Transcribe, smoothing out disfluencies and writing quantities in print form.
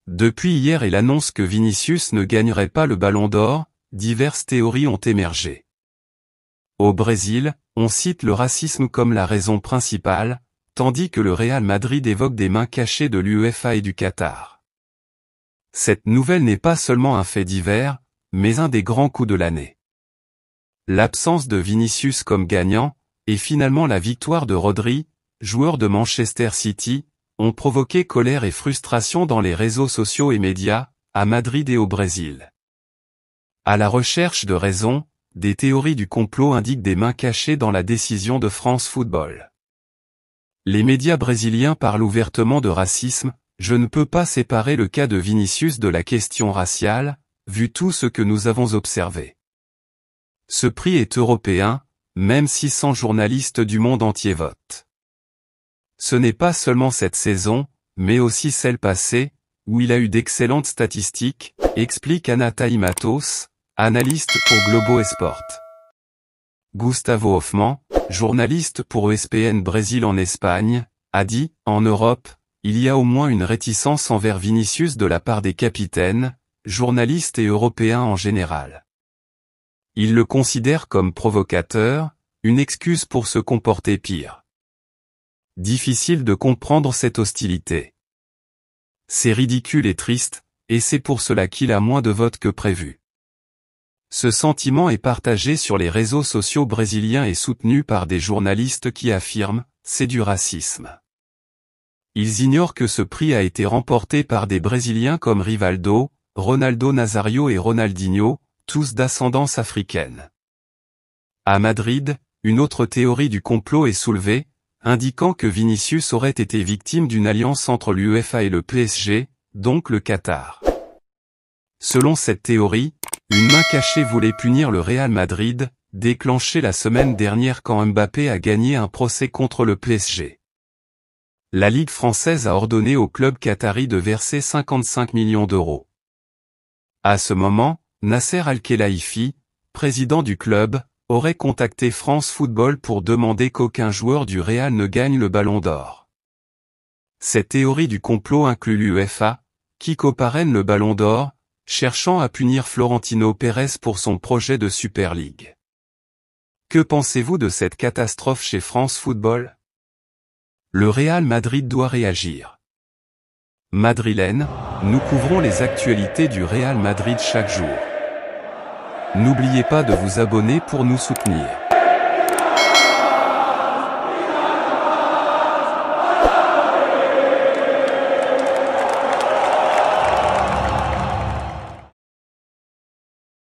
Depuis hier et l'annonce que Vinicius ne gagnerait pas le Ballon d'Or, diverses théories ont émergé. Au Brésil, on cite le racisme comme la raison principale, tandis que le Real Madrid évoque des mains cachées de l'UEFA et du Qatar. Cette nouvelle n'est pas seulement un fait divers, mais un des grands coups de l'année. L'absence de Vinicius comme gagnant, et finalement la victoire de Rodri, joueur de Manchester City, ont provoqué colère et frustration dans les réseaux sociaux et médias, à Madrid et au Brésil. À la recherche de raisons, des théories du complot indiquent des mains cachées dans la décision de France Football. Les médias brésiliens parlent ouvertement de racisme. Je ne peux pas séparer le cas de Vinicius de la question raciale, vu tout ce que nous avons observé. Ce prix est européen, même si 100 journalistes du monde entier votent. Ce n'est pas seulement cette saison, mais aussi celle passée, où il a eu d'excellentes statistiques, explique Anataï Matos, analyste pour Globo Esport. Gustavo Hoffmann, journaliste pour ESPN Brésil en Espagne, a dit, en Europe, il y a au moins une réticence envers Vinicius de la part des capitaines, journalistes et européens en général. Ils le considèrent comme provocateur, une excuse pour se comporter pire. Difficile de comprendre cette hostilité. C'est ridicule et triste, et c'est pour cela qu'il a moins de votes que prévu. Ce sentiment est partagé sur les réseaux sociaux brésiliens et soutenu par des journalistes qui affirment « c'est du racisme ». Ils ignorent que ce prix a été remporté par des Brésiliens comme Rivaldo, Ronaldo Nazario et Ronaldinho, tous d'ascendance africaine. À Madrid, une autre théorie du complot est soulevée, indiquant que Vinicius aurait été victime d'une alliance entre l'UEFA et le PSG, donc le Qatar. Selon cette théorie, une main cachée voulait punir le Real Madrid, déclenchée la semaine dernière quand Mbappé a gagné un procès contre le PSG. La Ligue française a ordonné au club qatari de verser 55 millions d'euros. À ce moment, Nasser Al-Khelaifi, président du club, aurait contacté France Football pour demander qu'aucun joueur du Real ne gagne le Ballon d'Or. Cette théorie du complot inclut l'UEFA, qui coparraine le Ballon d'Or, cherchant à punir Florentino Pérez pour son projet de Super League. Que pensez-vous de cette catastrophe chez France Football ? Le Real Madrid doit réagir. Madrilène, nous couvrons les actualités du Real Madrid chaque jour. N'oubliez pas de vous abonner pour nous soutenir.